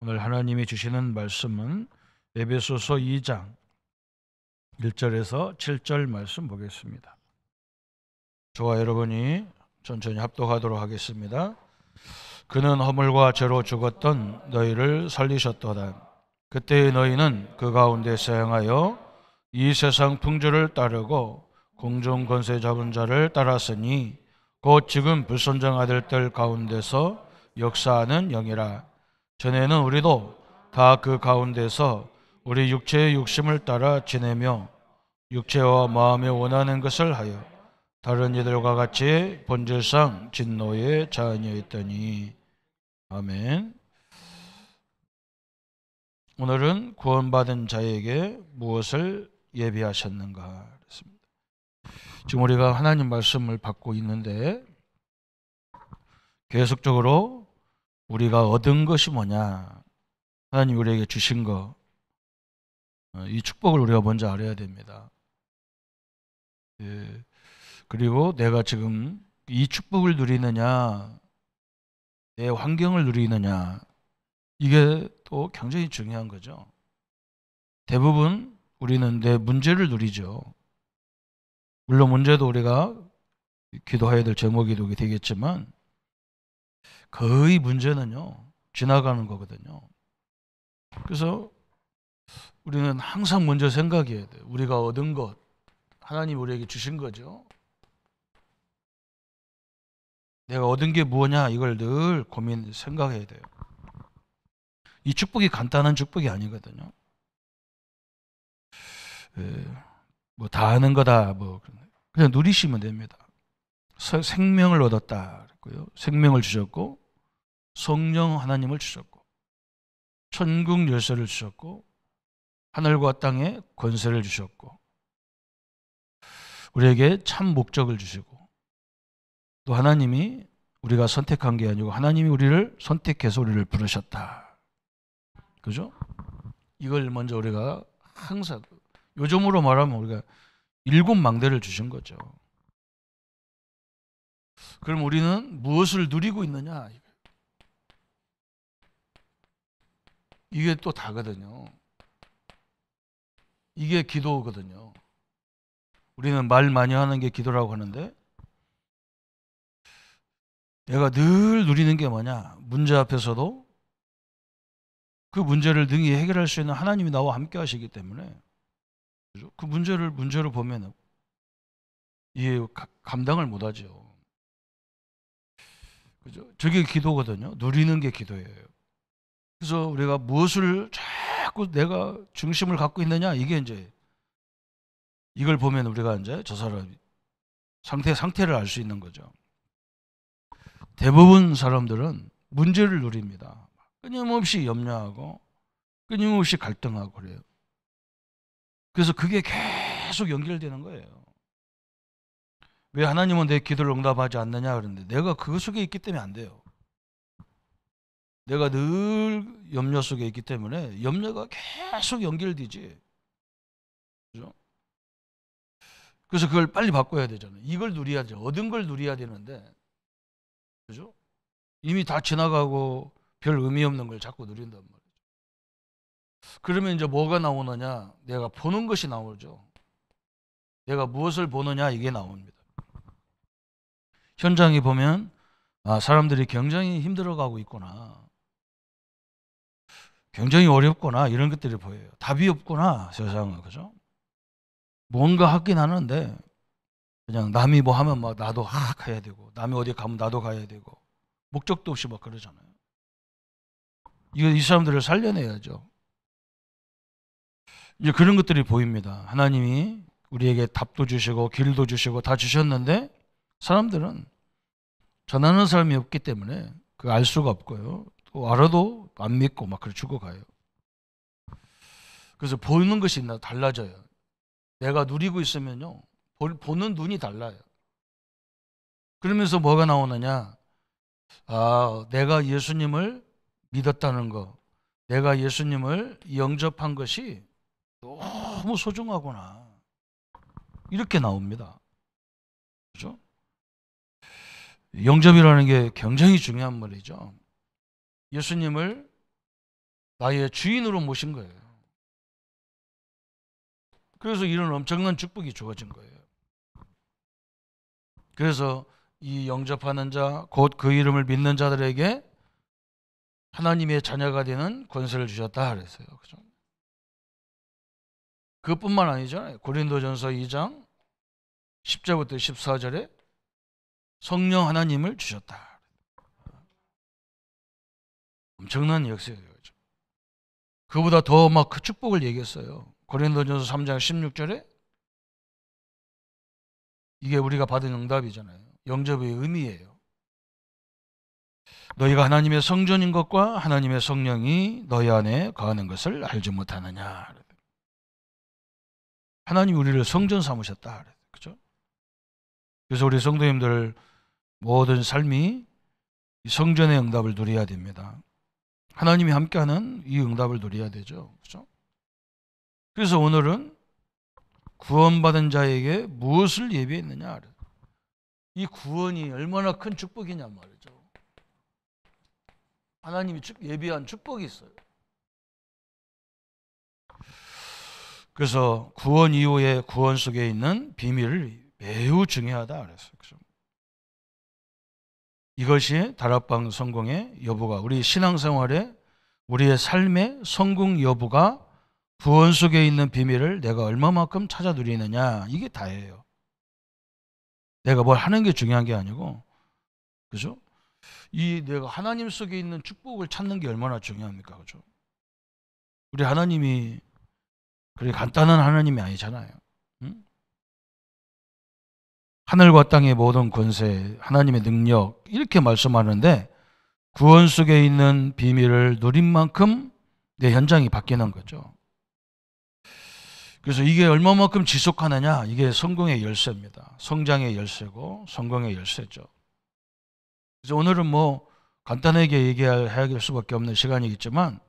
오늘 하나님이 주시는 말씀은 에베소서 2장 1절에서 7절 말씀 보겠습니다. 저와 여러분이 천천히 합독하도록 하겠습니다. 그는 허물과 죄로 죽었던 너희를 살리셨도다. 그때의 너희는 그 가운데서 행하여 이 세상 풍조를 따르고 공중 권세 잡은 자를 따랐으니 곧 지금 불순종 아들들 가운데서 역사하는 영이라. 전에는 우리도 다 그 가운데서 우리 육체의 욕심을 따라 지내며 육체와 마음에 원하는 것을 하여 다른 이들과 같이 본질상 진노의 자녀였더니. 아멘. 오늘은 구원받은 자에게 무엇을 예비하셨는가 그랬습니다. 지금 우리가 하나님 말씀을 받고 있는데 계속적으로 우리가 얻은 것이 뭐냐, 하나님 우리에게 주신 거, 이 축복을 우리가 먼저 알아야 됩니다. 그리고 내가 지금 이 축복을 누리느냐, 내 환경을 누리느냐, 이게 또 굉장히 중요한 거죠. 대부분 우리는 내 문제를 누리죠. 물론 문제도 우리가 기도해야 될 제목이 되겠지만 거의 문제는요 지나가는 거거든요. 그래서 우리는 항상 먼저 생각해야 돼요. 우리가 얻은 것, 하나님 우리에게 주신 거죠. 내가 얻은 게 뭐냐, 이걸 늘 생각해야 돼요. 이 축복이 간단한 축복이 아니거든요. 뭐 다 아는 거다, 뭐 그냥 누리시면 됩니다. 생명을 얻었다 그랬고요. 생명을 주셨고, 성령 하나님을 주셨고, 천국 열쇠를 주셨고, 하늘과 땅에 권세를 주셨고, 우리에게 참 목적을 주시고, 또 하나님이 우리가 선택한 게 아니고 하나님이 우리를 선택해서 우리를 부르셨다. 그죠? 이걸 먼저 우리가 항상, 요즘으로 말하면 우리가 7망대를 주신 거죠. 그럼 우리는 무엇을 누리고 있느냐? 이게 또 다거든요. 이게 기도거든요. 우리는 말 많이 하는 게 기도라고 하는데, 내가 늘 누리는 게 뭐냐? 문제 앞에서도 그 문제를 능히 해결할 수 있는 하나님이 나와 함께 하시기 때문에, 그죠? 그 문제로 보면 이게 감당을 못 하죠. 그죠? 저게 기도거든요. 누리는 게 기도예요. 그래서 우리가 무엇을 자꾸 내가 중심을 갖고 있느냐, 이게 이제 이걸 보면 우리가 이제 저 사람 상태를 알 수 있는 거죠. 대부분 사람들은 문제를 누립니다. 끊임없이 염려하고 끊임없이 갈등하고 그래요. 그래서 그게 계속 연결되는 거예요. 왜 하나님은 내 기도를 응답하지 않느냐 그러는데, 내가 그 속에 있기 때문에 안 돼요. 내가 늘 염려 속에 있기 때문에 염려가 계속 연결되지. 그죠? 그래서 그걸 빨리 바꿔야 되잖아요. 이걸 누려야죠. 얻은 걸 누려야 되는데, 그죠? 이미 다 지나가고 별 의미 없는 걸 자꾸 누린단 말이죠. 그러면 이제 뭐가 나오느냐? 내가 보는 것이 나오죠. 내가 무엇을 보느냐, 이게 나옵니다. 현장에 보면 사람들이 굉장히 힘들어가고 있구나, 굉장히 어렵구나, 이런 것들이 보여요. 답이 없구나, 세상은. 그죠? 뭔가 하긴 하는데 그냥 남이 뭐 하면 막 나도 해야 되고, 남이 어디 가면 나도 가야 되고, 목적도 없이 막 그러잖아요. 이 사람들을 살려내야죠. 이제 그런 것들이 보입니다. 하나님이 우리에게 답도 주시고 길도 주시고 다 주셨는데, 사람들은 전하는 사람이 없기 때문에 그 알 수가 없고요. 또 알아도 안 믿고 막 그래 죽어가요. 그래서 보이는 것이 달라져요. 내가 누리고 있으면요, 보는 눈이 달라요. 그러면서 뭐가 나오느냐? 내가 예수님을 믿었다는 거, 내가 예수님을 영접한 것이 너무 소중하구나, 이렇게 나옵니다. 그죠? 영접이라는 게 굉장히 중요한 말이죠. 예수님을 나의 주인으로 모신 거예요. 그래서 이런 엄청난 축복이 주어진 거예요. 그래서 이 영접하는 자, 곧 그 이름을 믿는 자들에게 하나님의 자녀가 되는 권세를 주셨다 그랬어요. 그죠? 그것뿐만 아니잖아요. 고린도전서 2장 10절부터 14절에 성령 하나님을 주셨다. 엄청난 역사예요. 그죠? 그보다 더 막 그 축복을 얘기했어요. 고린도전서 3장 16절에 이게 우리가 받은 응답이잖아요. 영접의 의미예요. 너희가 하나님의 성전인 것과 하나님의 성령이 너희 안에 거하는 것을 알지 못하느냐. 하나님이 우리를 성전 삼으셨다. 그죠? 그래서 우리 성도님들 모든 삶이 성전의 응답을 누려야 됩니다. 하나님이 함께하는 이 응답을 누려야 되죠. 그죠? 그래서 오늘은 구원받은 자에게 무엇을 예비했느냐. 이 구원이 얼마나 큰 축복이냐 말이죠. 하나님이 예비한 축복이 있어요. 그래서 구원 이후에 구원 속에 있는 비밀을 매우 중요하다 그랬어요. 그죠? 이것이 다락방 성공의 여부가, 우리 신앙생활에 우리의 삶의 성공 여부가 구원 속에 있는 비밀을 내가 얼마만큼 찾아 누리느냐, 이게 다예요. 내가 뭘 하는 게 중요한 게 아니고, 그죠? 이 내가 하나님 속에 있는 축복을 찾는 게 얼마나 중요합니까? 그죠? 우리 하나님이 그렇게 간단한 하나님이 아니잖아요. 응? 하늘과 땅의 모든 권세, 하나님의 능력, 이렇게 말씀하는데 구원 속에 있는 비밀을 누린 만큼 내 현장이 바뀌는 거죠. 그래서 이게 얼마만큼 지속하느냐, 이게 성공의 열쇠입니다. 성장의 열쇠고 성공의 열쇠죠. 그래서 오늘은 뭐 간단하게 얘기할 수밖에 없는 시간이겠지만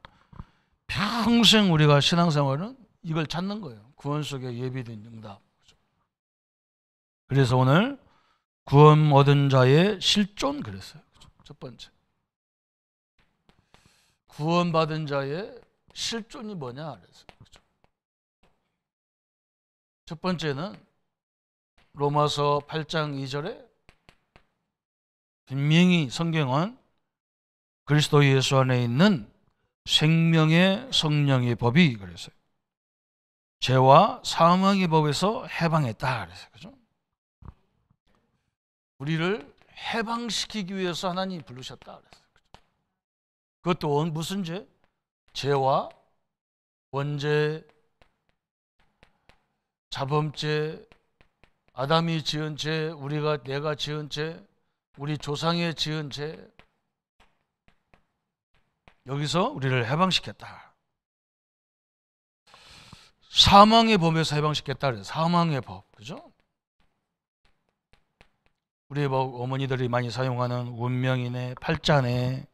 평생 우리가 신앙생활은 이걸 찾는 거예요. 구원 속에 예비된 응답. 그래서 오늘 구원 얻은 자의 실존 그랬어요. 첫 번째. 구원받은 자의 실존이 뭐냐 그랬어요. 첫 번째는 로마서 8장 2절에 분명히 성경은 그리스도 예수 안에 있는 생명의 성령의 법이 그랬어요. 죄와 사망의 법에서 해방했다 그랬어요. 그죠? 우리를 해방시키기 위해서 하나님이 부르셨다 그랬어요. 그것도 무슨 죄? 죄와 원죄, 자범죄, 아담이 지은 죄, 내가 지은 죄, 우리 조상의 지은 죄, 여기서 우리를 해방시켰다. 사망의 법에서 해방시켰다 그래요. 사망의 법, 그죠? 우리 어머니들이 많이 사용하는 운명이네, 팔자네,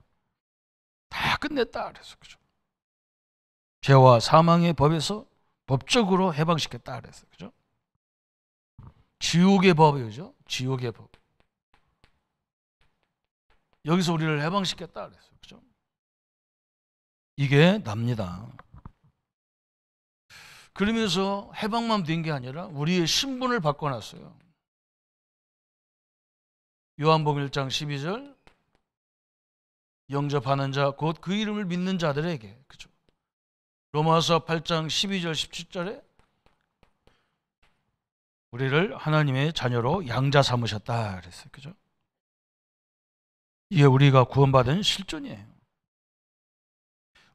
다 끝냈다 그래서, 그죠? 죄와 사망의 법에서 법적으로 해방시켰다 그랬어요. 그죠? 지옥의 법이죠. 지옥의 법. 여기서 우리를 해방시켰다 그랬어요. 그죠? 이게 납니다. 그러면서 해방만 된 게 아니라 우리의 신분을 바꿔놨어요. 요한복음 1장 12절, 영접하는 자, 곧 그 이름을 믿는 자들에게, 그죠? 로마서 8장 12절 17절에 우리를 하나님의 자녀로 양자 삼으셨다 그랬어요. 그죠? 이게 우리가 구원받은 실존이에요.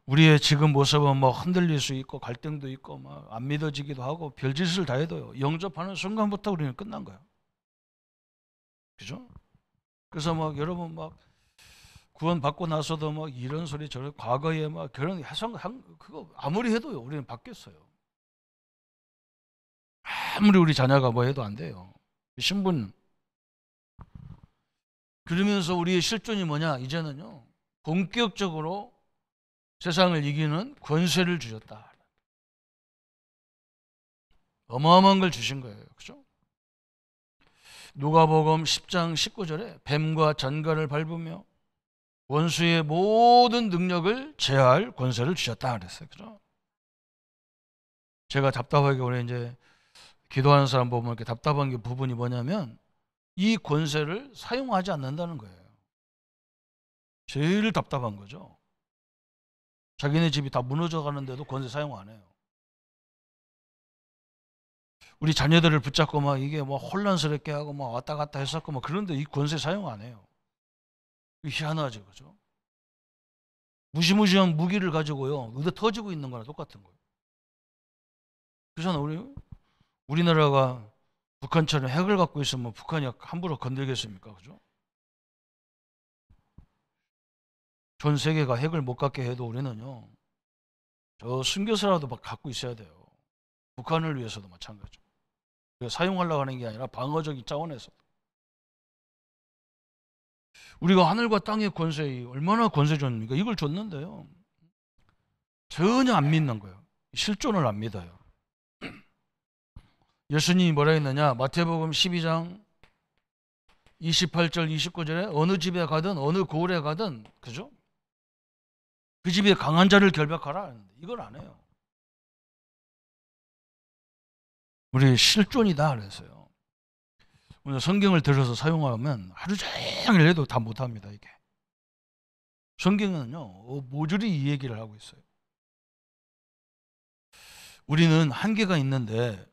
우리의 지금 모습은 뭐 흔들릴 수 있고 갈등도 있고 막 안 믿어지기도 하고 별짓을 다 해도요, 영접하는 순간부터 우리는 끝난 거예요. 그죠? 그래서 막 여러분 막 구원 받고 나서도 막 이런 소리 저런 과거에 막 그런 그거 아무리 해도요, 우리는 바뀌었어요. 아무리 우리 자녀가 뭐 해도 안 돼요. 신분. 그러면서 우리의 실존이 뭐냐? 이제는요, 본격적으로 세상을 이기는 권세를 주셨다. 어마어마한 걸 주신 거예요. 그죠? 누가복음 10장 19절에 뱀과 전갈을 밟으며 원수의 모든 능력을 제할 권세를 주셨다 그랬어요. 그죠? 제가 답답하게 오늘 이제 기도하는 사람 보면 이렇게 답답한 게 부분이 뭐냐면 이 권세를 사용하지 않는다는 거예요. 제일 답답한 거죠. 자기네 집이 다 무너져 가는데도 권세 사용 안 해요. 우리 자녀들을 붙잡고 막 이게 뭐 혼란스럽게 하고 막 왔다 갔다 했었고 막 그런데 이 권세 사용 안 해요. 희한하죠, 그죠? 무시무시한 무기를 가지고요, 의대 터지고 있는 거나 똑같은 거예요. 그래서 우리나라가 북한처럼 핵을 갖고 있으면 북한이 함부로 건들겠습니까, 그죠? 전 세계가 핵을 못 갖게 해도 우리는요, 저 숨겨서라도 막 갖고 있어야 돼요. 북한을 위해서도 마찬가지죠. 사용하려고 하는 게 아니라 방어적인 차원에서. 우리가 하늘과 땅의 권세, 얼마나 권세 줬습니까? 이걸 줬는데요, 전혀 안 믿는 거예요. 실존을 안 믿어요. 예수님이 뭐라 했느냐? 마태복음 12장 28절 29절에 어느 집에 가든 어느 고을에 가든, 그죠? 그 집에 강한 자를 결박하라 하는데 이걸 안 해요. 우리 실존이다 그랬어요. 오늘 성경을 들어서 사용하면 하루 종일 해도 다 못합니다. 이게 성경은요 모조리 이 얘기를 하고 있어요. 우리는 한계가 있는데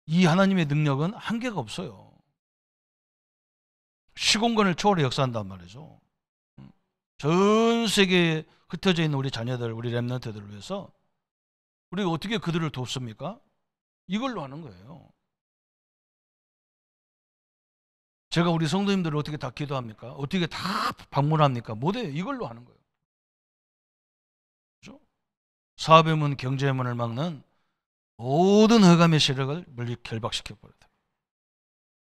이 하나님의 능력은 한계가 없어요. 시공간을 초월해 역사한단 말이죠. 전 세계에 흩어져 있는 우리 자녀들, 우리 렘넌트들을 위해서 우리가 어떻게 그들을 돕습니까? 이걸로 하는 거예요. 제가 우리 성도님들을 어떻게 다 기도합니까? 어떻게 다 방문합니까? 못해요. 이걸로 하는 거예요. 그렇죠? 사업의 문, 경제의 문을 막는 모든 흑암의 세력을 물리 결박시켜버렸다.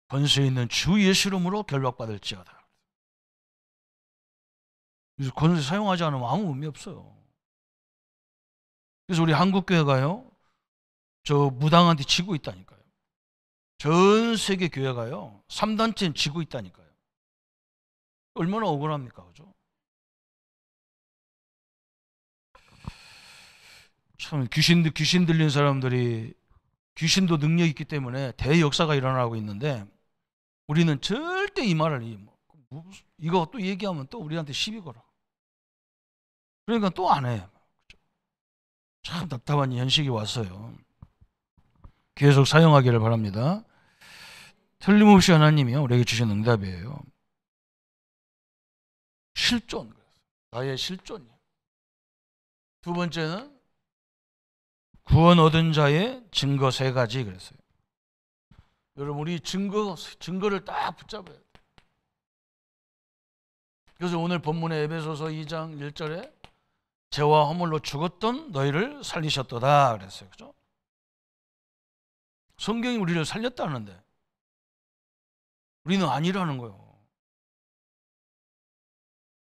권세 있는 주 예수 이름으로 결박받을지어다. 그래서 권세 사용하지 않으면 아무 의미 없어요. 그래서 우리 한국교회가요, 저 무당한테 지고 있다니까요. 전 세계 교회가요, 3단체는 지고 있다니까요. 얼마나 억울합니까? 그죠? 참, 귀신 들린 사람들이, 귀신도 능력이 있기 때문에 대역사가 일어나고 있는데, 우리는 절대 이 말을, 이거 또 얘기하면 또 우리한테 시비 걸어. 그러니까 또 안 해. 참 답답한 현실이 왔어요. 계속 사용하기를 바랍니다. 틀림없이 하나님이 우리에게 주신 응답이에요. 실존. 나의 실존이에요. 두 번째는 구원 얻은 자의 증거 3가지 그랬어요. 여러분, 우리 증거를 딱 붙잡아야 돼요. 그래서 오늘 본문의 에베소서 2장 1절에 죄와 허물로 죽었던 너희를 살리셨도다 그랬어요. 그죠? 성경이 우리를 살렸다는데 우리는 아니라는 거예요.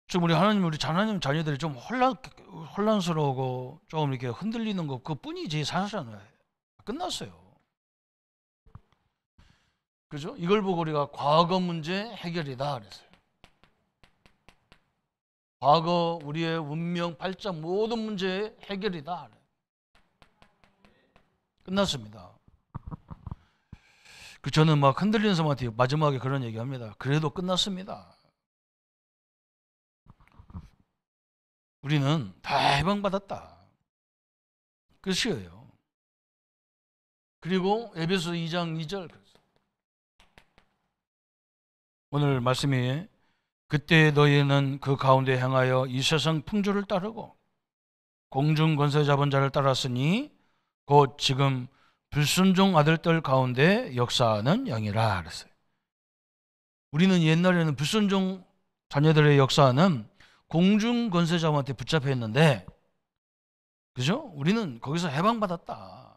지금 우리 하나님 자녀들이 좀 혼란스러우고 조금 이렇게 흔들리는 거 그뿐이지 사실은 끝났어요. 그죠? 이걸 보고 우리가 과거 문제 해결이다 그랬어요. 과거 우리의 운명, 발작 모든 문제의 해결이다. 끝났습니다. 저는 막 흔들리는 사람한테 마지막에 그런 얘기합니다. 그래도 끝났습니다. 우리는 다 해방받았다. 끝이에요. 그리고 에베소 2장 2절 오늘 말씀이 그때 너희는 그 가운데 행하여 이 세상 풍조를 따르고 공중 권세 잡은 자를 따랐으니 곧 지금 불순종 아들들 가운데 역사하는 영이라 그랬어요. 우리는 옛날에는 불순종 자녀들의 역사는 공중 권세자한테 붙잡혀 있는데, 그죠? 우리는 거기서 해방받았다.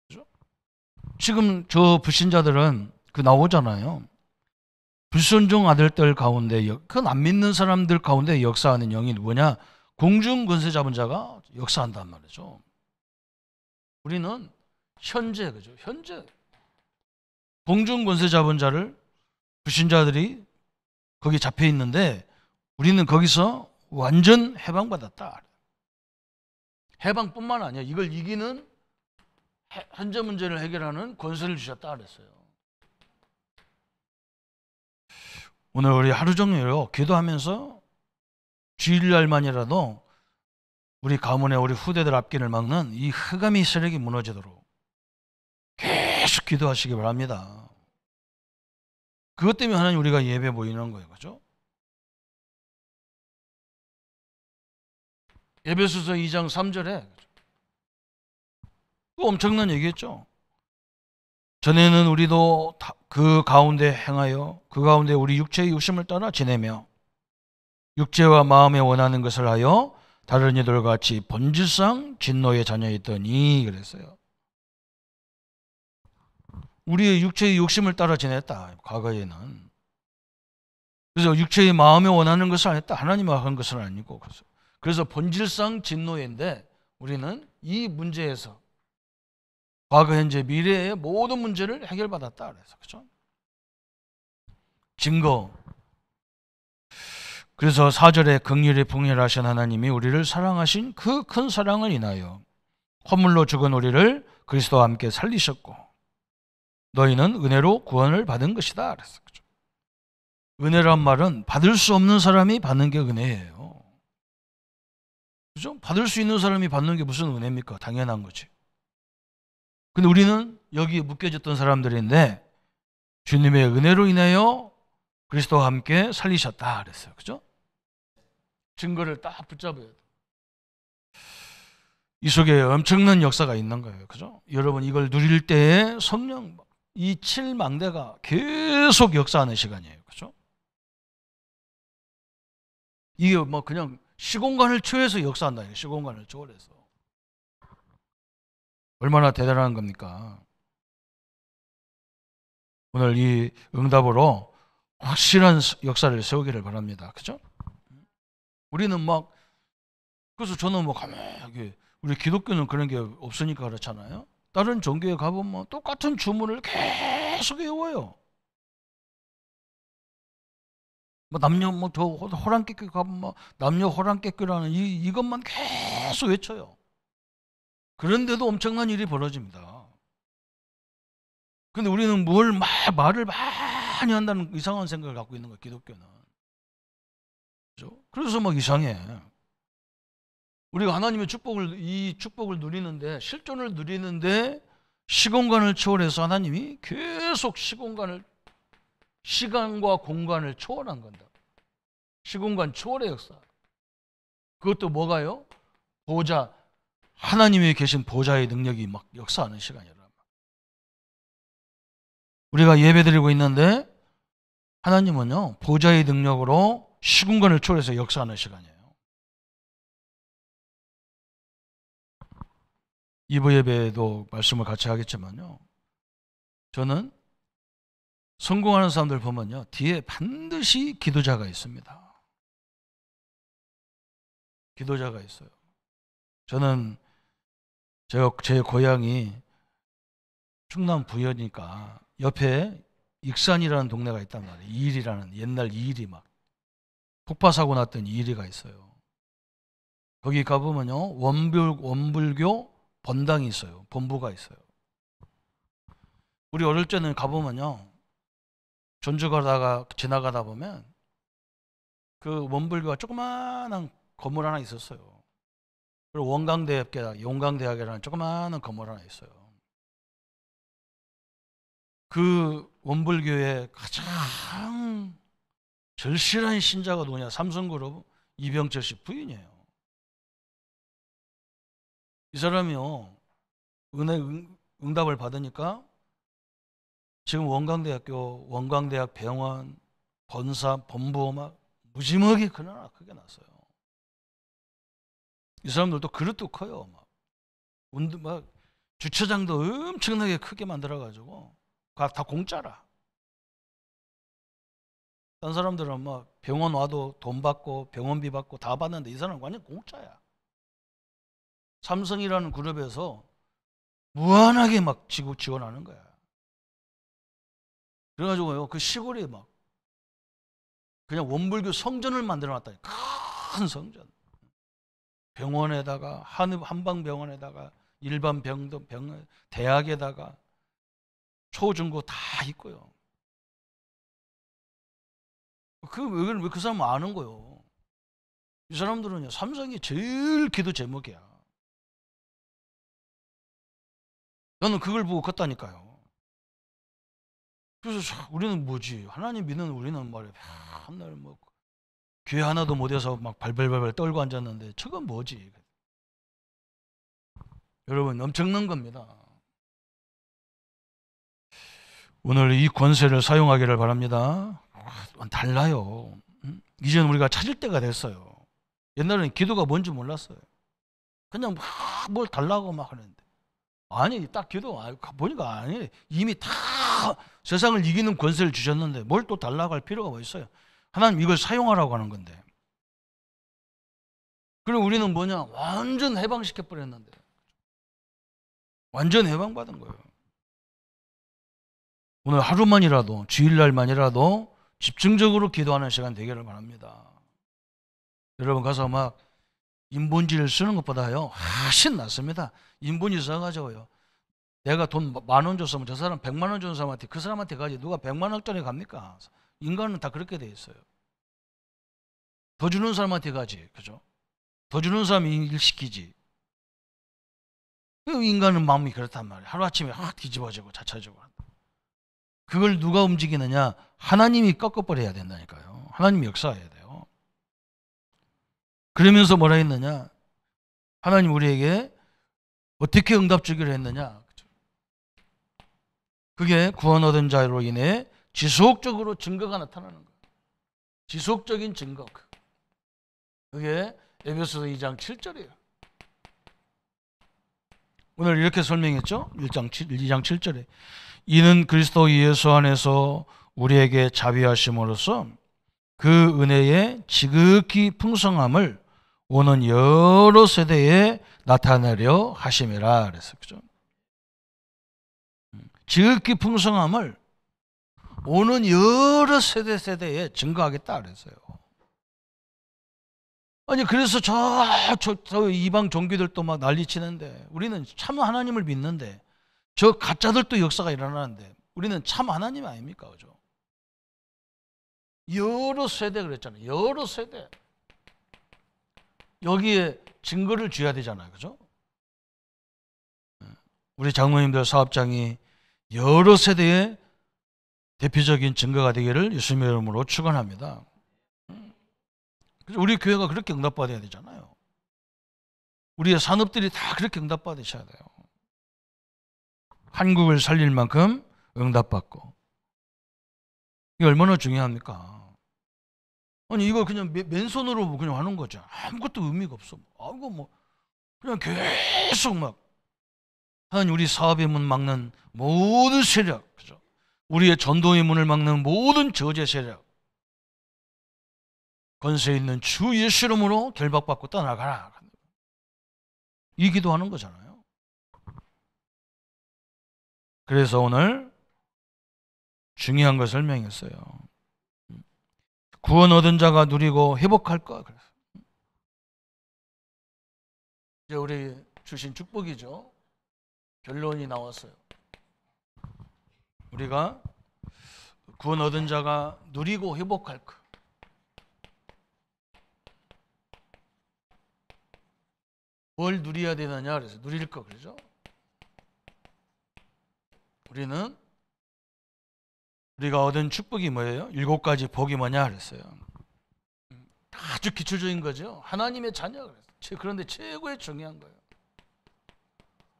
그죠? 지금 저 불신자들은 그 나오잖아요. 불순종 아들들 가운데, 그건 안 믿는 사람들 가운데 역사하는 영이 누구냐? 공중 권세 잡은 자가 역사한단 말이죠. 우리는 현재, 그죠? 현재 공중 권세 잡은 자를 불신자들이 거기 잡혀 있는데 우리는 거기서 완전 해방받았다. 해방뿐만 아니야. 이걸 이기는 현재 문제를 해결하는 권세를 주셨다 그랬어요. 오늘 우리 하루 종일 기도하면서 주일날만이라도 우리 가문의 우리 후대들 앞길을 막는 이 흑암의 세력이 무너지도록 계속 기도하시기 바랍니다. 그것 때문에 하나님 우리가 예배 모이는 거예요. 그죠? 에베소서 2장 3절에 또 엄청난 얘기했죠. 전에는 우리도 그 가운데 행하여 그 가운데 우리 육체의 욕심을 따라 지내며 육체와 마음에 원하는 것을 하여 다른 이들과 같이 본질상 진노의 자녀였더니 그랬어요. 우리의 육체의 욕심을 따라 지냈다. 과거에는. 그래서 육체의 마음에 원하는 것을 안 했다. 하나님과 한 것은 아니고. 그래서 본질상 진노인데 우리는 이 문제에서 과거, 현재, 미래의 모든 문제를 해결받았다. 그래서 그렇죠? 증거. 그래서 4절에 긍휼에 풍요하신 하나님이 우리를 사랑하신 그 큰 사랑을 인하여 허물로 죽은 우리를 그리스도와 함께 살리셨고 너희는 은혜로 구원을 받은 것이다. 그랬어요. 그렇죠? 은혜란 말은 받을 수 없는 사람이 받는 게 은혜예요. 그죠? 받을 수 있는 사람이 받는 게 무슨 은혜입니까? 당연한 거지. 근데 우리는 여기에 묶여졌던 사람들인데 주님의 은혜로 인하여 그리스도와 함께 살리셨다 그랬어요. 그죠? 증거를 딱 붙잡아야 돼. 이 속에 엄청난 역사가 있는 거예요. 그죠? 여러분 이걸 누릴 때에 성령 이 7망대가 계속 역사하는 시간이에요. 그죠? 이게 뭐 그냥 시공간을 초월해서 역사한다. 시공간을 초월해서. 얼마나 대단한 겁니까? 오늘 이 응답으로 확실한 역사를 세우기를 바랍니다. 그죠? 우리는 막, 그래서 저는 뭐 가만히, 우리 기독교는 그런 게 없으니까 그렇잖아요. 다른 종교에 가보면 똑같은 주문을 계속 외워요. 뭐 남녀 저 호랑깨끼 가보면 뭐 남녀 호랑깨끼라는 이것만 계속 외쳐요. 그런데도 엄청난 일이 벌어집니다. 근데 우리는 말을 많이 한다는 이상한 생각을 갖고 있는 거예요, 기독교는. 그렇죠? 그래서 막 이상해. 우리가 하나님의 이 축복을 누리는데, 실존을 누리는데, 시공간을 초월해서 하나님이 계속 시간과 공간을 초월한 건다. 시공간 초월의 역사. 그것도 뭐가요? 하나님이 계신 보좌의 능력이 막 역사하는 시간이라. 우리가 예배드리고 있는데 하나님은요 보좌의 능력으로 시공간을 초월해서 역사하는 시간이에요. 2부 예배도 말씀을 같이 하겠지만요, 저는 성공하는 사람들 보면요 뒤에 반드시 기도자가 있습니다. 기도자가 있어요. 저는 제 고향이 충남 부여니까 옆에 익산이라는 동네가 있단 말이에요. 이일이라는 옛날 이일이 막 폭파 사고 났던 이일이가 있어요. 거기 가보면요 원불교 본당이 있어요. 본부가 있어요. 우리 어릴 때는 가보면요 전주 가다가 지나가다 보면 그 원불교가 조그마한 건물 하나 있었어요. 그리고 용강대학이라는 조그마한 건물 하나 있어요. 그 원불교의 가장 절실한 신자가 누구냐? 삼성그룹 이병철 씨 부인이에요. 이 사람이요 응답을 받으니까 지금 원광대학 병원 본사 본부 막 무지막이 크게 났어요. 이 사람들도 그릇도 커요. 막 주차장도 엄청나게 크게 만들어가지고 다 공짜라. 딴 사람들은 막 병원 와도 돈 받고 병원비 받고 다 받는데 이 사람은 완전 공짜야. 삼성이라는 그룹에서 무한하게 막 지원하는 거야. 그래가지고요 그 시골에 막 그냥 원불교 성전을 만들어 놨다. 큰 성전. 병원에다가 한방병원에다가 일반 병원, 대학에다가 초중고 다 있고요. 왜 그 사람 아는 거요? 이 사람들은요, 삼성이 제일 기도 제목이야. 나는 그걸 보고 컸다니까요. 그래서 우리는 뭐지? 하나님 믿는 우리는 말이야. 한날 뭐 교회 하나도 못해서 막 발발발발 떨고 앉았는데 저건 뭐지? 여러분, 엄청난 겁니다. 오늘 이 권세를 사용하기를 바랍니다. 달라요. 이제는 우리가 찾을 때가 됐어요. 옛날에는 기도가 뭔지 몰랐어요. 그냥 막 뭘 달라고 막 하는데, 아니, 딱 기도 보니까 아니, 이미 다 세상을 이기는 권세를 주셨는데 뭘 또 달라고 할 필요가 뭐 있어요? 하나님 이걸 사용하라고 하는 건데. 그리고 우리는 뭐냐? 완전 해방시켜 버렸는데, 완전 해방받은 거예요. 오늘 하루만이라도, 주일날만이라도 집중적으로 기도하는 시간 되기를 바랍니다. 여러분 가서 막 인본지를 쓰는 것보다요 훨씬 낫습니다. 인본지 써가지고요, 내가 돈 10,000원 줬으면 저 사람 100만 원 준 사람한테, 그 사람한테 가지 누가 100만 원짜리 갑니까? 인간은 다 그렇게 돼 있어요. 더 주는 사람한테 가지, 그죠? 더 주는 사람이 일 시키지. 인간은 마음이 그렇단 말이에요. 하루아침에 확 뒤집어지고 자차지고. 그걸 누가 움직이느냐? 하나님이 꺾어버려야 된다니까요. 하나님이 역사해야 돼요. 그러면서 뭐라 했느냐? 하나님 우리에게 어떻게 응답 주기로 했느냐? 그게 구원 얻은 자로 인해 지속적으로 증거가 나타나는 거예요. 지속적인 증거. 그게 에베소서 2장 7절이에요. 오늘 이렇게 설명했죠? 2장 7절에 이는 그리스도 예수 안에서 우리에게 자비하심으로써 그 은혜의 지극히 풍성함을 오는 여러 세대에 나타내려 하심이라 그랬어요. 그죠? 지극히 풍성함을 오는 여러 세대에 증거하겠다 그랬어요. 아니, 그래서 저 이방 종교들도 막 난리치는데, 우리는 참 하나님을 믿는데, 저 가짜들도 역사가 일어나는데, 우리는 참 하나님 아닙니까? 그죠? 여러 세대 그랬잖아요. 여러 세대. 여기에 증거를 줘야 되잖아요. 그죠? 우리 장로님들, 사업장이 여러 세대의 대표적인 증거가 되기를 예수님의 이름으로 축원합니다. 우리 교회가 그렇게 응답받아야 되잖아요. 우리의 산업들이 다 그렇게 응답받으셔야 돼요. 한국을 살릴 만큼 응답받고. 이게 얼마나 중요합니까? 아니, 이거 그냥 맨손으로 그냥 하는 거죠. 아무것도 의미가 없어. 이거 뭐 그냥 계속 막 하나님, 우리 사업의 문 막는 모든 세력, 그죠? 우리의 전도의 문을 막는 모든 저제 세력, 권세 있는 주 예수 이름으로 결박받고 떠나가라. 이 기도하는 거잖아요. 그래서 오늘 중요한 걸 설명했어요. 구원 얻은 자가 누리고 회복할 것. 이제 우리 주신 축복이죠. 결론이 나왔어요. 우리가 구원 얻은 자가 누리고 회복할 것. 뭘 누려야 되느냐 그래서 누릴 거, 그러죠? 우리가 얻은 축복이 뭐예요? 7가지 복이 뭐냐 그랬어요. 아주 기초적인 거죠. 하나님의 자녀 그랬어요. 그런데 최고의 중요한 거예요.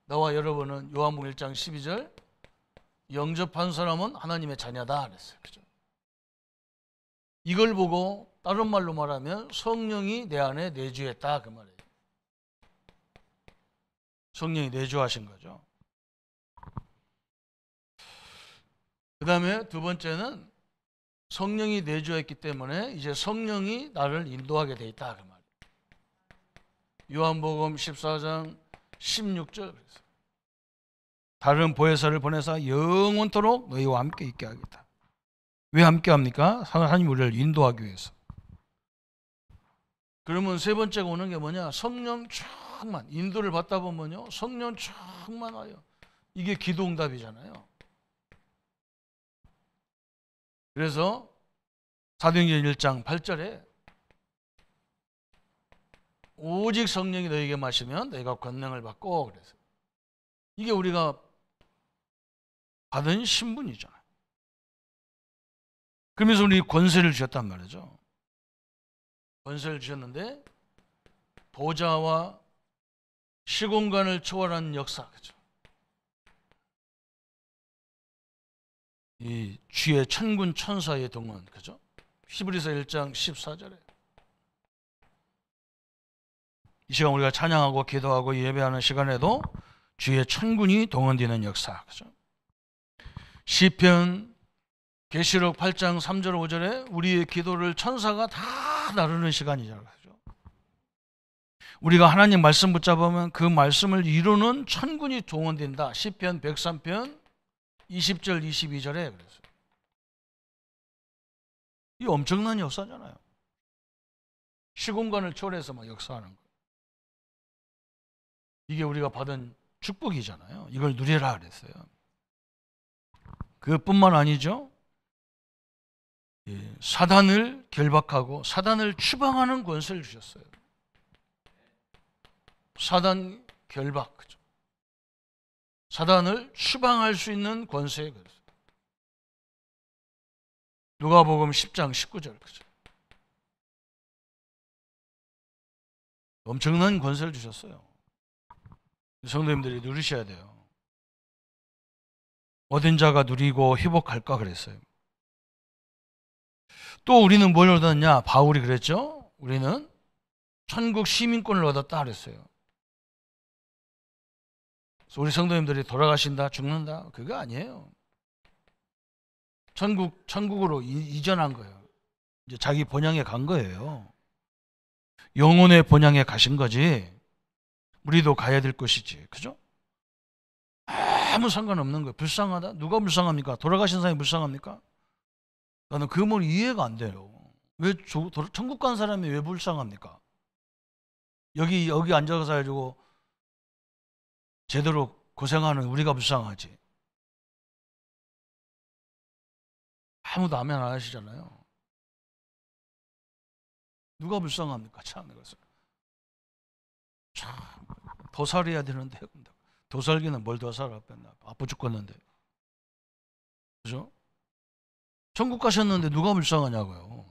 나와 여러분은 요한복음 1장 12절 영접한 사람은 하나님의 자녀다 그랬어요. 그죠? 이걸 보고 다른 말로 말하면 성령이 내 안에 내주했다 그 말이에요. 성령이 내주하신 거죠. 그 다음에 두 번째는 성령이 내주했기 때문에 이제 성령이 나를 인도하게 돼 있다 그 말이에요. 요한복음 14장 16절 그랬어요. 다른 보혜사를 보내사 영원토록 너희와 함께 있게 하겠다. 왜 함께 합니까? 하나님 우리를 인도하기 위해서. 그러면 세 번째가 오는 게 뭐냐? 성령 충만. 인도를 받다 보면요, 성령 충만하여. 이게 기도응답이잖아요. 그래서 사도행전 1장 8절에 오직 성령이 너에게 마시면 너희가 권능을 받고, 그래서 이게 우리가 받은 신분이잖아요. 그러면서 우리 권세를 주셨단 말이죠. 권세를 주셨는데 보좌와 시공간을 초월한 역사, 그죠? 이 주의 천군 천사의 동원, 그죠? 히브리서 1장 14절에 이 시간 우리가 찬양하고 기도하고 예배하는 시간에도 주의 천군이 동원되는 역사, 그죠? 시편 계시록 8장 3절 5절에 우리의 기도를 천사가 다 나누는 시간이잖아요. 그죠? 우리가 하나님 말씀 붙잡으면 그 말씀을 이루는 천군이 동원된다. 시편 103편 20절 22절에 그래서 이 엄청난 역사잖아요. 시공간을 초월해서 막 역사하는 거예요. 이게 우리가 받은 축복이잖아요. 이걸 누리라 그랬어요. 그뿐만 아니죠. 사단을 결박하고 사단을 추방하는 권세를 주셨어요. 사단 결박, 그죠? 사단을 추방할 수 있는 권세. 누가복음 10장 19절, 그죠? 엄청난 권세를 주셨어요. 성도님들이 누리셔야 돼요. 얻은 자가 누리고 회복할까 그랬어요. 또 우리는 뭘 얻었냐? 바울이 그랬죠? 우리는 천국 시민권을 얻었다 그랬어요. 그래서 우리 성도님들이 돌아가신다, 죽는다, 그거 아니에요. 천국으로 이전한 거예요. 이제 자기 본향에 간 거예요. 영혼의 본향에 가신 거지. 우리도 가야 될 것이지. 그죠? 아무 상관없는 거예요. 불쌍하다? 누가 불쌍합니까? 돌아가신 사람이 불쌍합니까? 나는 그 말 이해가 안 돼요. 왜 천국 간 사람이 왜 불쌍합니까? 여기 앉아서 가지고 제대로 고생하는 우리가 불쌍하지. 아무도 아멘 안 하시잖아요. 누가 불쌍합니까? 참, 이것을. 참, 도살해야 되는데. 도살기는 뭘 도살을 뺐나? 아파 죽겠는데. 그죠? 천국 가셨는데 누가 불쌍하냐고요.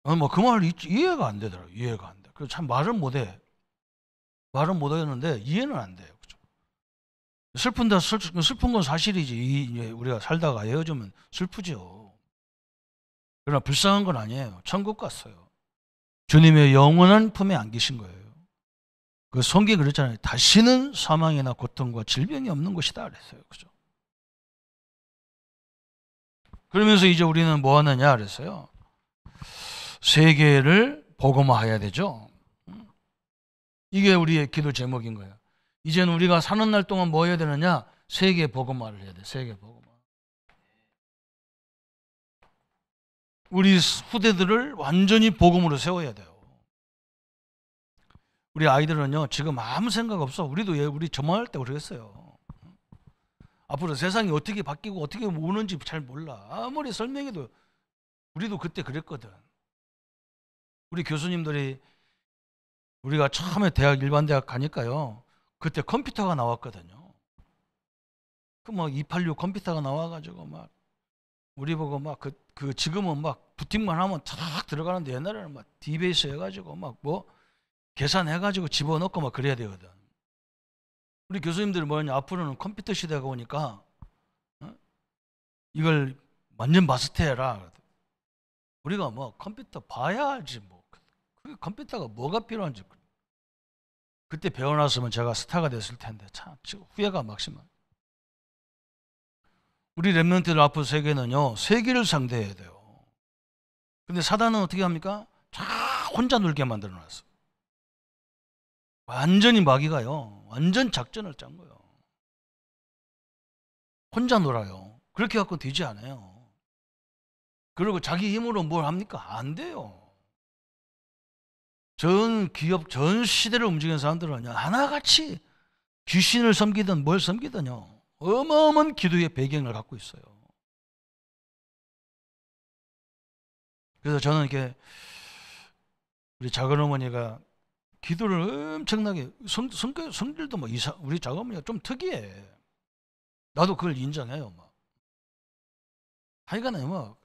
뭐 그 말 이해가 안 되더라고요. 이해가 안 돼. 참 말은 못해. 말은 못하는데 이해는 안 돼요. 그죠? 슬픈 건 사실이지. 우리가 살다가 헤어지면 슬프죠. 그러나 불쌍한 건 아니에요. 천국 갔어요. 주님의 영원한 품에 안기신 거예요. 그 성경에 그랬잖아요. 다시는 사망이나 고통과 질병이 없는 곳이다 그랬어요. 그죠? 그러면서 이제 우리는 뭐 하느냐 그랬어요. 세계를 복음화해야 되죠. 이게 우리의 기도 제목인 거예요. 이제는 우리가 사는 날 동안 뭐 해야 되느냐? 세계 복음화를 해야 돼. 세계 복음화. 우리 후대들을 완전히 복음으로 세워야 돼요. 우리 아이들은요, 지금 아무 생각 없어. 우리 저만할 때 그랬어요. 앞으로 세상이 어떻게 바뀌고 어떻게 오는지 잘 몰라. 아무리 설명해도 우리도 그때 그랬거든. 우리 교수님들이 우리가 처음에 일반 대학 가니까요. 그때 컴퓨터가 나왔거든요. 그 막 286 컴퓨터가 나와가지고 막 우리 보고 막 지금은 막 부팅만 하면 탁 들어가는데 옛날에는 막 디베이스 해가지고 막 뭐 계산해가지고 집어넣고 막 그래야 되거든. 우리 교수님들이 뭐냐, 앞으로는 컴퓨터 시대가 오니까 이걸 완전 마스터해라. 우리가 뭐 컴퓨터 봐야 알지 뭐. 그 컴퓨터가 뭐가 필요한지 그때 배워놨으면 제가 스타가 됐을 텐데 참 지금 후회가 막심한. 우리 렘넌트들 앞으로 세계는요, 세계를 상대해야 돼요. 근데 사단은 어떻게 합니까? 다 혼자 놀게 만들어놨어. 완전히 마귀가요, 완전 작전을 짠 거예요. 혼자 놀아요. 그렇게 갖고 되지 않아요. 그리고 자기 힘으로 뭘 합니까? 안 돼요. 전 기업, 전 시대를 움직이는 사람들은요, 하나같이 귀신을 섬기든 뭘 섬기든요, 어마어마한 기도의 배경을 갖고 있어요. 그래서 저는 이렇게 우리 작은어머니가 기도를 엄청나게, 성질도 뭐 우리 작은어머니가 좀 특이해. 나도 그걸 인정해요. 막. 하여간에 뭐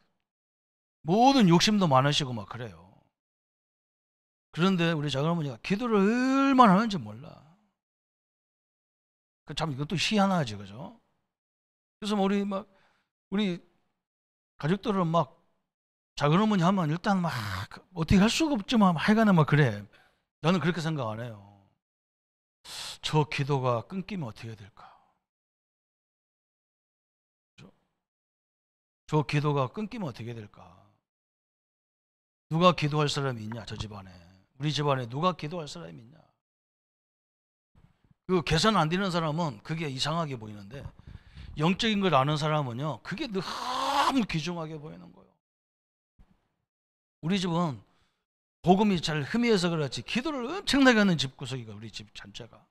모든 욕심도 많으시고 막 그래요. 그런데 우리 작은어머니가 기도를 얼마나 하는지 몰라. 참 이것도 희한하지, 그죠? 그래서 우리 가족들은 막 작은어머니 하면 일단 막 어떻게 할 수가 없지만 하여간에 막 그래. 나는 그렇게 생각 안 해요. 저 기도가 끊기면 어떻게 될까? 저 기도가 끊기면 어떻게 될까? 누가 기도할 사람이 있냐, 저 집안에. 우리 집안에 누가 기도할 사람이 있냐? 그 계산 안 되는 사람은 그게 이상하게 보이는데, 영적인 걸 아는 사람은요, 그게 너무 귀중하게 보이는 거예요. 우리 집은 복음이 잘 흐미해서 그렇지 기도를 엄청나게 하는 집구석이가 우리 집 전체가.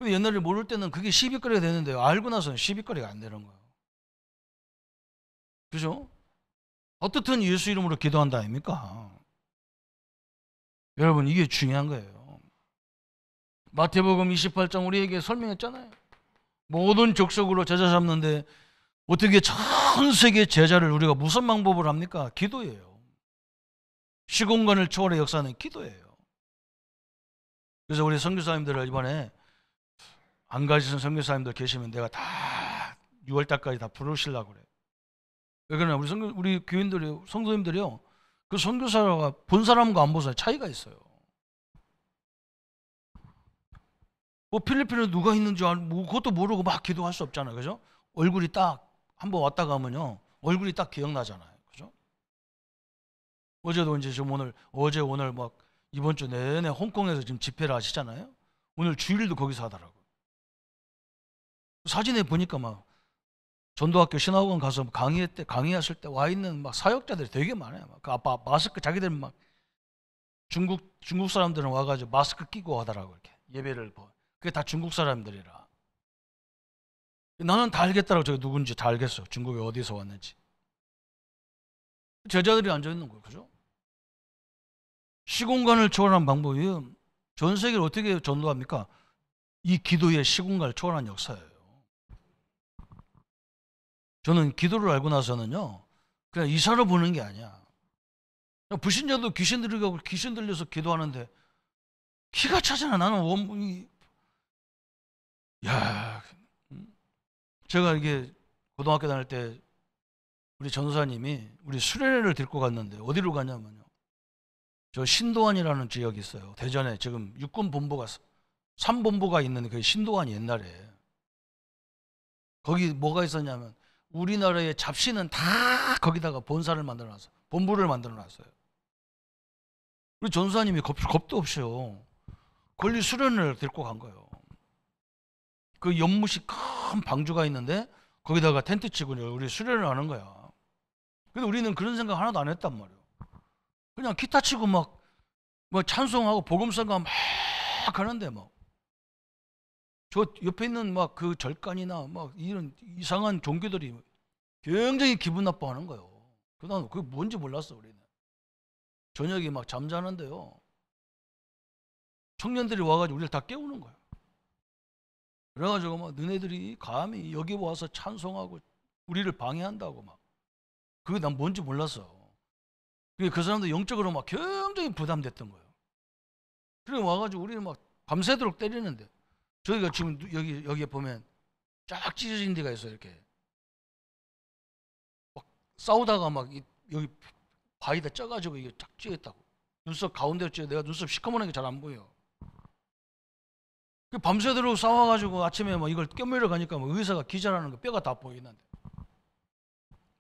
옛날에 모를 때는 그게 시비거리가 되는데요, 알고 나서는 시비거리가 안 되는 거예요. 그죠? 어떻든 예수 이름으로 기도한다 아닙니까? 여러분, 이게 중요한 거예요. 마태복음 28장 우리에게 설명했잖아요. 모든 족속으로 제자 잡는데 어떻게 전 세계 제자를 우리가 무슨 방법을 합니까? 기도예요. 시공간을 초월해 역사하는 기도예요. 그래서 우리 선교사님들을 이번에 안 가시는 선교사님들 계시면 내가 다 6월달까지 다 부르시려고 그래요. 왜 그러냐, 우리 교인들이, 성도님들이요, 그 선교사가 본 사람과 안 본 사람 차이가 있어요. 뭐 필리핀에 누가 있는지 그것도 모르고 막 기도할 수 없잖아요, 그죠? 얼굴이 딱 한번 왔다 가면요, 얼굴이 딱 기억나잖아요, 그죠? 어제도 이제 어제 오늘 막 이번 주 내내 홍콩에서 지금 집회를 하시잖아요. 오늘 주일도 거기서 하더라고요. 사진에 보니까 막 전도학교 신학원 가서 강의했을 때 와 있는 막 사역자들이 되게 많아요. 그 아빠 마스크, 자기들 막 중국 사람들은 와가지고 마스크 끼고 하더라고, 이렇게 예배를 보. 그게 다 중국 사람들이라. 나는 다 알겠더라고, 저게 누군지 다 알겠어. 중국에 어디서 왔는지. 제자들이 앉아 있는 거예요, 그죠? 시공간을 초월한 방법이 전 세계를 어떻게 전도합니까? 이 기도의 시공간을 초월한 역사예요. 저는 기도를 알고 나서는요, 그냥 이사를 보는 게 아니야. 불신자도 귀신 들려서 기도하는데 기가 차잖아. 나는 제가 이게 고등학교 다닐 때 우리 전도사님이 우리 수련회를 데리고 갔는데 어디로 가냐면요, 저 신도안이라는 지역이 있어요. 대전에 지금 육군 본부가 3본부가 있는 그 신도안이 옛날에 거기 뭐가 있었냐면 우리나라의 잡신은 다 거기다가 본사를 만들어놨어요. 본부를 만들어놨어요. 우리 전도사님이 겁도 없이요, 권리 수련을 데리고 간 거예요. 그 연못이 큰 방주가 있는데 거기다가 텐트 치고 우리 수련을 하는 거야. 근데 우리는 그런 생각 하나도 안 했단 말이에요. 그냥 기타 치고 막 찬송하고 복음성가 막 하는데 저 옆에 있는 막 그 절간이나 막 이런 이상한 종교들이 굉장히 기분 나빠하는 거예요. 그다음 그게 뭔지 몰랐어, 우리는. 저녁에 막 잠자는데요, 청년들이 와가지고 우리를 다 깨우는 거예요. 그래가지고 막 너네들이 감히 여기 와서 찬송하고 우리를 방해한다고 막. 그게 난 뭔지 몰랐어. 그 사람도 영적으로 막 굉장히 부담됐던 거예요. 그래 와가지고 우리는 막 밤새도록 때리는데, 저희가 지금 여기에 보면 쫙 찢어진 데가 있어요. 이렇게 막 싸우다가 막 여기 바위다 쪄가지고 이게 쫙 찢었다고. 눈썹 가운데로 찢어. 내가 눈썹 시커먼 게 잘 안 보여. 밤새도록 싸워가지고 아침에 막 이걸 꿰매러 가니까 의사가 기절하는 거, 뼈가 다 보이는데.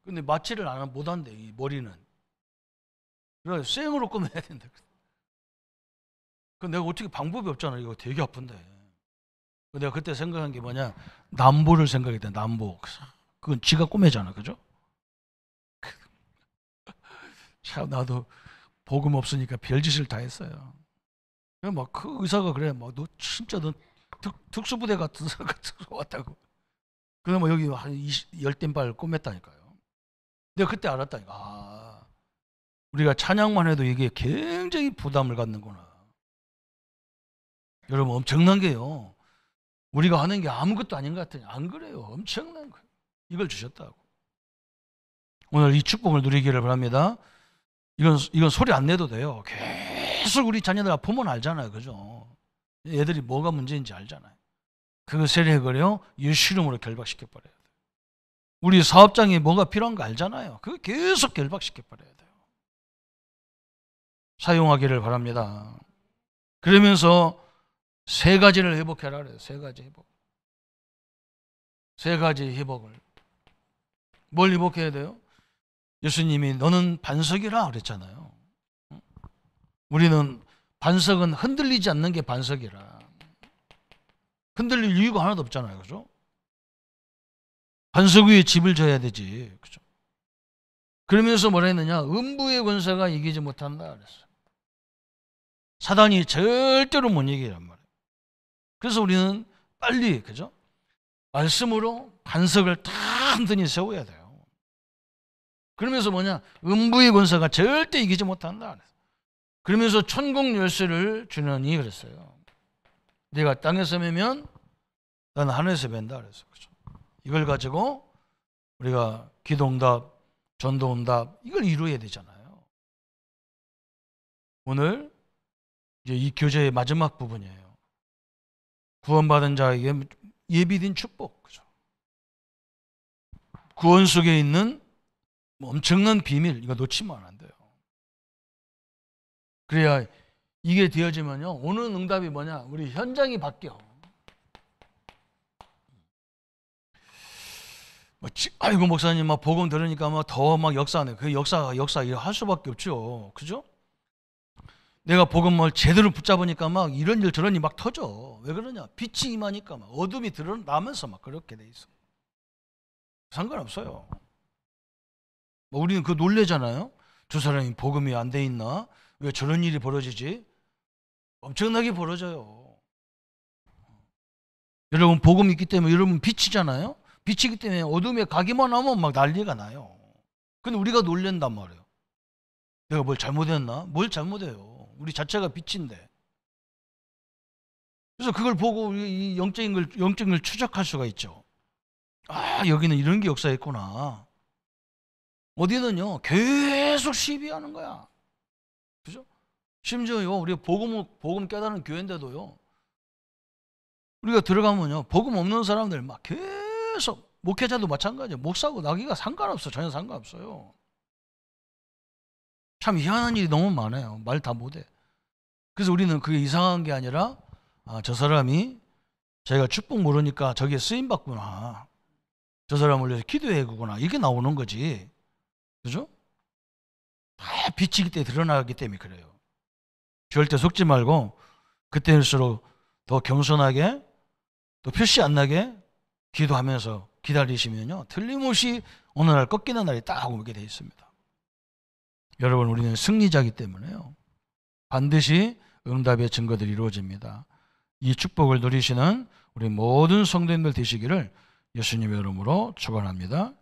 근데 마취를 못 한대, 이 머리는. 그래서 생으로 꿰매야 된다. 그 내가 어떻게 방법이 없잖아. 이거 되게 아픈데. 내가 그때 생각한 게 뭐냐, 남보를 생각했다. 남보. 그건 지가 꿰매잖아, 그죠? 참 나도 복음 없으니까 별짓을 다 했어요. 막 그 의사가 그래, 너 진짜 너 특수부대 같은 사람 왔다고. 그래 뭐 여기 한 10댐발 꿰맸다니까요. 내가 그때 알았다니까. 우리가 찬양만 해도 이게 굉장히 부담을 갖는구나. 여러분 엄청난 게요. 우리가 하는 게 아무것도 아닌 것 같아요. 안 그래요. 엄청난 거예요. 이걸 주셨다고. 오늘 이 축복을 누리기를 바랍니다. 이건 소리 안 내도 돼요. 계속 우리 자녀들 보면 알잖아요. 그죠? 애들이 뭐가 문제인지 알잖아요. 그 세력을요, 예수 이름으로 결박시켜 버려야 돼요. 우리 사업장에 뭐가 필요한 거 알잖아요. 그거 계속 결박시켜 버려야 돼요. 사용하기를 바랍니다. 그러면서 세 가지를 회복해라 그래요. 세 가지 회복. 세 가지 회복을. 뭘 회복해야 돼요? 예수님이 너는 반석이라 그랬잖아요. 우리는 반석은 흔들리지 않는 게 반석이라. 흔들릴 이유가 하나도 없잖아요. 그죠? 반석 위에 집을 져야 되지. 그죠? 그러면서 뭐라 했느냐? 음부의 권세가 이기지 못한다 그랬어요. 사단이 절대로 못 이기란 말이에요. 그래서 우리는 빨리, 그죠? 말씀으로 반석을 단단히 세워야 돼요. 그러면서 뭐냐? 음부의 권세가 절대 이기지 못한다 그랬어요. 그러면서 천국 열쇠를 주느니 그랬어요. 네가 땅에서 매면 난 하늘에서 맨다 그랬어요. 그죠? 이걸 가지고 우리가 기도응답, 전도응답 이걸 이루어야 되잖아요. 오늘 이제 이 교제의 마지막 부분이에요. 구원받은 자에게 예비된 축복. 그죠? 구원 속에 있는 엄청난 비밀, 이거 놓치면 안 돼요. 그래야 이게 되어지면요, 오는 응답이 뭐냐? 우리 현장이 바뀌어. 아이고 목사님 막 복음 들으니까 막 더 막 역사하네. 그 역사 할 수밖에 없죠. 그죠? 내가 복음을 제대로 붙잡으니까 막 이런 일 저런 일 막 터져. 왜 그러냐? 빛이 임하니까 막 어둠이 드러나면서 막 그렇게 돼 있어. 상관없어요. 우리는 그 놀래잖아요. 저 사람이 복음이 안 돼 있나? 왜 저런 일이 벌어지지? 엄청나게 벌어져요. 여러분 복음이 있기 때문에 여러분 빛이잖아요. 빛이기 때문에 어둠에 가기만 하면 막 난리가 나요. 근데 우리가 놀랜단 말이에요. 내가 뭘 잘못했나? 뭘 잘못해요. 우리 자체가 빛인데. 그래서 그걸 보고 이 영적인 걸 추적할 수가 있죠. 아, 여기는 이런 게 역사했구나. 어디는요, 계속 시비하는 거야. 그죠? 심지어요, 우리가 복음 깨달은 교회인데도요, 우리가 들어가면요, 복음 없는 사람들 막 계속, 목회자도 마찬가지예요. 목사고 나기가 상관없어. 전혀 상관없어요. 참 희한한 일이 너무 많아요. 말 다 못해. 그래서 우리는 그게 이상한 게 아니라, 아, 저 사람이 자기가 축복 모르니까 저기에 쓰임받구나. 저 사람을 위해서 기도해 구구나. 이게 나오는 거지. 그죠? 다 비치기 때문에 드러나기 때문에 그래요. 절대 속지 말고 그때일수록 더 겸손하게 또 표시 안 나게 기도하면서 기다리시면요, 틀림없이 어느 날 꺾이는 날이 딱 오게 돼 있습니다. 여러분, 우리는 승리자이기 때문에요, 반드시 응답의 증거들이 이루어집니다. 이 축복을 누리시는 우리 모든 성도님들 되시기를 예수님의 이름으로 축원합니다.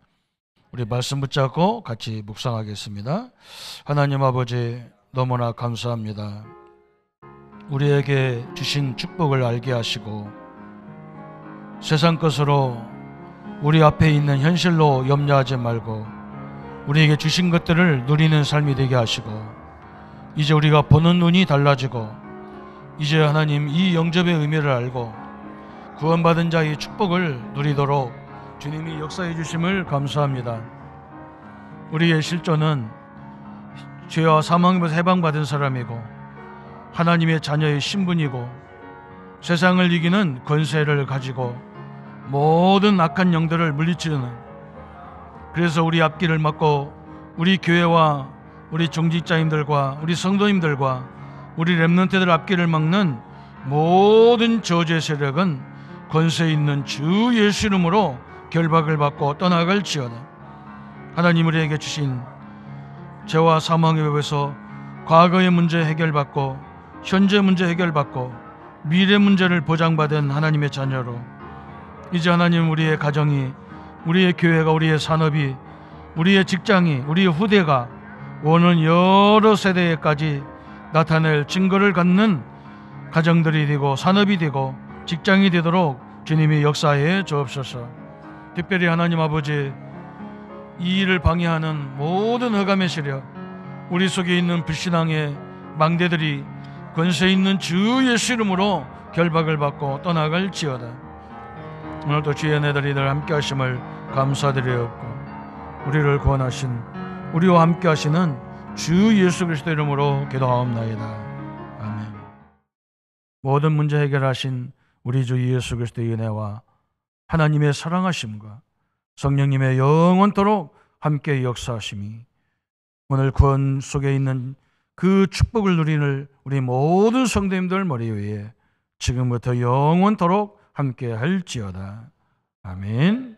우리 말씀 붙잡고 같이 묵상하겠습니다. 하나님 아버지, 너무나 감사합니다. 우리에게 주신 축복을 알게 하시고 세상 것으로 우리 앞에 있는 현실로 염려하지 말고 우리에게 주신 것들을 누리는 삶이 되게 하시고, 이제 우리가 보는 눈이 달라지고 이제 하나님 이 영접의 의미를 알고 구원받은 자의 축복을 누리도록 주님이 역사해 주심을 감사합니다. 우리의 실존은 죄와 사망에서 해방받은 사람이고 하나님의 자녀의 신분이고 세상을 이기는 권세를 가지고 모든 악한 영들을 물리치는, 그래서 우리 앞길을 막고 우리 교회와 우리 종직자님들과 우리 성도님들과 우리 렘넌트들 앞길을 막는 모든 저주의 세력은 권세 있는 주 예수 이름으로 결박을 받고 떠나갈지어다. 하나님 우리에게 주신 죄와 사망의 법에서 과거의 문제 해결받고 현재 문제 해결받고 미래 문제를 보장받은 하나님의 자녀로 이제 하나님 우리의 가정이, 우리의 교회가, 우리의 산업이, 우리의 직장이, 우리의 후대가 오는 여러 세대에까지 나타낼 증거를 갖는 가정들이 되고 산업이 되고 직장이 되도록 주님이 역사해 주옵소서. 특별히 하나님 아버지, 이 일을 방해하는 모든 흑암의 세력, 우리 속에 있는 불신앙의 망대들이 권세 있는 주 예수 이름으로 결박을 받고 떠나갈지어다. 오늘도 주의 은혜들이 늘 함께 하심을 감사드리옵고 우리를 구원하신, 우리와 함께 하시는 주 예수 그리스도 이름으로 기도하옵나이다. 아멘. 모든 문제 해결하신 우리 주 예수 그리스도의 은혜와 하나님의 사랑하심과 성령님의 영원토록 함께 역사하심이 오늘 구원 속에 있는 그 축복을 누리는 우리 모든 성도님들 머리 위에 지금부터 영원토록 함께 할지어다. 아멘.